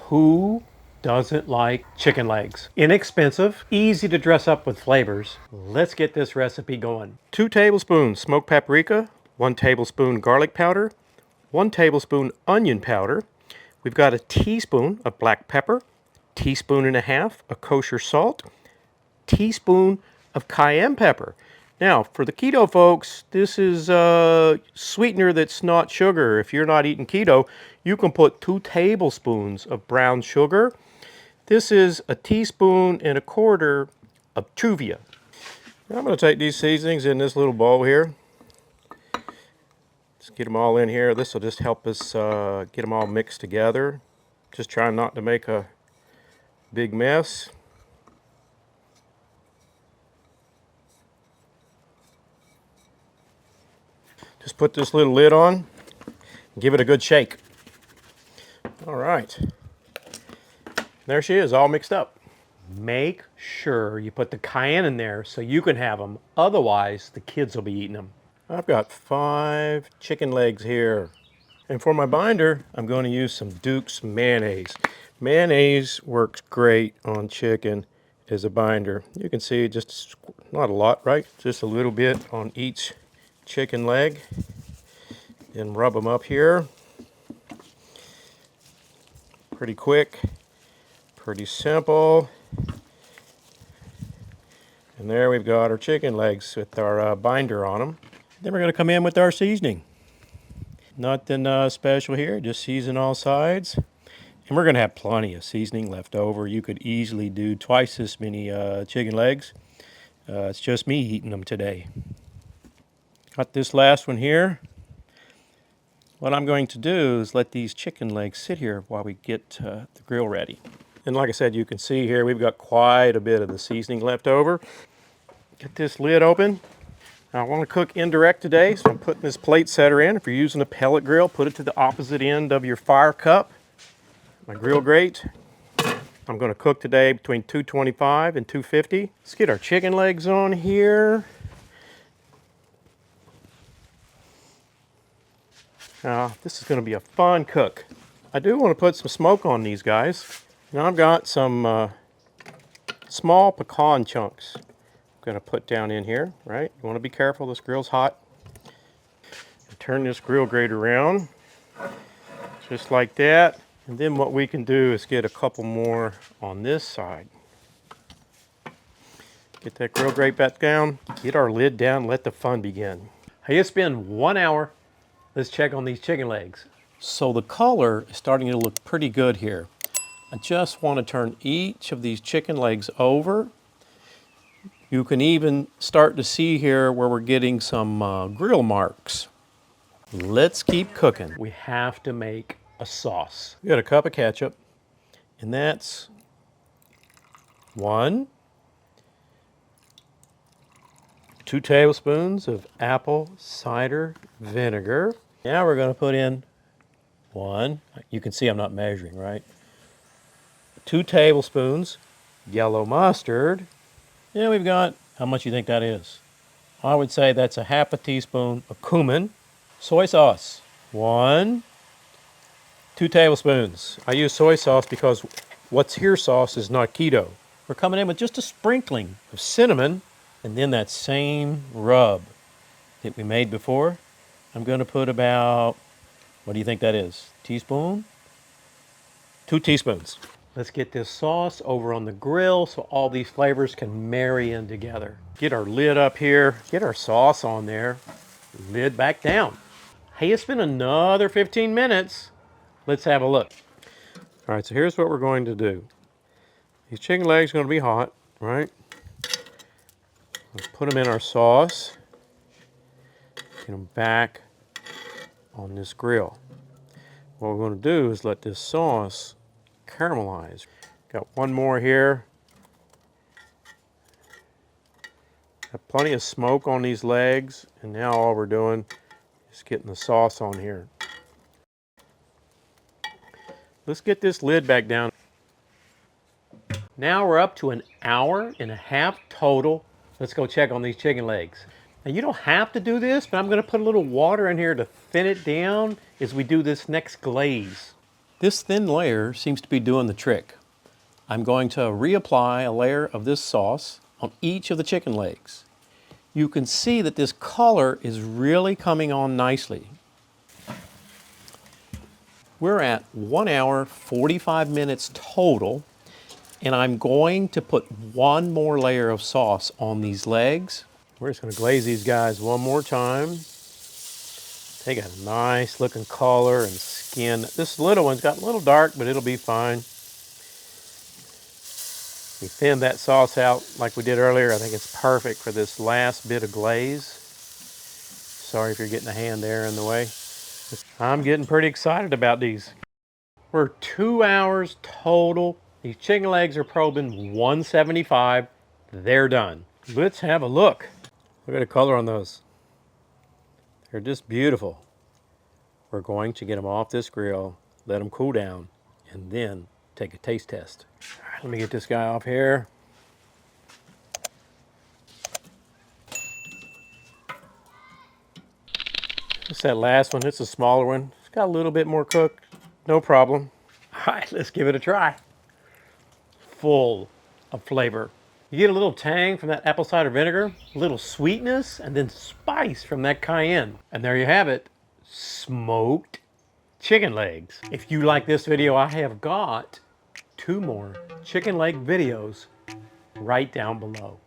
Who doesn't like chicken legs? Inexpensive, easy to dress up with flavors. Let's get this recipe going. 2 tablespoons smoked paprika, 1 tablespoon garlic powder, 1 tablespoon onion powder. We've got a teaspoon of black pepper, teaspoon and a half of kosher salt, teaspoon of cayenne pepper. Now, for the keto folks, this is a sweetener that's not sugar. If you're not eating keto, you can put 2 tablespoons of brown sugar. This is a teaspoon and a quarter of chuvia. Now I'm going to take these seasonings in this little bowl here. Let's get them all in here. This will just help us get them all mixed together. Just trying not to make a big mess. Just put this little lid on and give it a good shake. All right. There she is, all mixed up. Make sure you put the cayenne in there so you can have them. Otherwise, the kids will be eating them. I've got 5 chicken legs here. And for my binder, I'm going to use some Duke's mayonnaise. Mayonnaise works great on chicken as a binder. You can see just not a lot, right? Just a little bit on each chicken leg. Then rub them up here. Pretty quick, pretty simple. And there we've got our chicken legs with our binder on them. Then we're going to come in with our seasoning. Nothing special here, just season all sides. And we're going to have plenty of seasoning left over. You could easily do twice this many chicken legs. It's just me eating them today. Got this last one here. What I'm going to do is let these chicken legs sit here while we get the grill ready. And like I said, you can see here we've got quite a bit of the seasoning left over. Get this lid open. Now, I want to cook indirect today, so I'm putting this plate setter in. If you're using a pellet grill, put it to the opposite end of your fire cup. My grill grate. I'm going to cook today between 225 and 250. Let's get our chicken legs on here. This is going to be a fun cook. I do want to put some smoke on these guys. Now I've got some small pecan chunks I'm going to put down in here, right? You want to be careful, this grill's hot. Turn this grill grate around, just like that. And then what we can do is get a couple more on this side. Get that grill grate back down, get our lid down, let the fun begin. Hey, it's been 1 hour. Let's check on these chicken legs. So the color is starting to look pretty good here. I just want to turn each of these chicken legs over. You can even start to see here where we're getting some grill marks. Let's keep cooking. We have to make a sauce. We got a cup of ketchup, and that's 1, 2 tablespoons of apple cider vinegar. Now we're going to put in 1, you can see I'm not measuring, right? 2 tablespoons yellow mustard. Yeah, we've got, how much do you think that is? I would say that's a half a teaspoon of cumin. Soy sauce, 1, 2 tablespoons. I use soy sauce because what's here sauce is not keto. We're coming in with just a sprinkling of cinnamon, and then that same rub that we made before. I'm going to put about, what do you think that is? Teaspoon? 2 teaspoons. Let's get this sauce over on the grill so all these flavors can marry in together. Get our lid up here. Get our sauce on there. Lid back down. Hey, it's been another 15 minutes. Let's have a look. All right, so here's what we're going to do. These chicken legs are going to be hot, right? Let's put them in our sauce. Get them back on this grill. What we're going to do is let this sauce caramelize. Got one more here. Got plenty of smoke on these legs, and now all we're doing is getting the sauce on here. Let's get this lid back down. Now we're up to 1.5 hours total. Let's go check on these chicken legs. Now you don't have to do this, but I'm going to put a little water in here to thin it down as we do this next glaze. This thin layer seems to be doing the trick. I'm going to reapply a layer of this sauce on each of the chicken legs. You can see that this color is really coming on nicely. We're at 1 hour, 45 minutes total, and I'm going to put one more layer of sauce on these legs. We're just going to glaze these guys one more time. They got a nice looking color and skin. This little one's got a little dark, but it'll be fine. We thinned that sauce out like we did earlier. I think it's perfect for this last bit of glaze. Sorry if you're getting a hand there in the way. I'm getting pretty excited about these. We're 2 hours total. These chicken legs are probing 175. They're done. Let's have a look. Look at the color on those. They're just beautiful. We're going to get them off this grill, let them cool down, and then take a taste test. All right, let me get this guy off here. It's that last one. It's a smaller one. It's got a little bit more cooked. No problem. All right, let's give it a try. Full of flavor. You get a little tang from that apple cider vinegar, a little sweetness, and then spice from that cayenne. And there you have it, smoked chicken legs. If you like this video, I have got 2 more chicken leg videos right down below.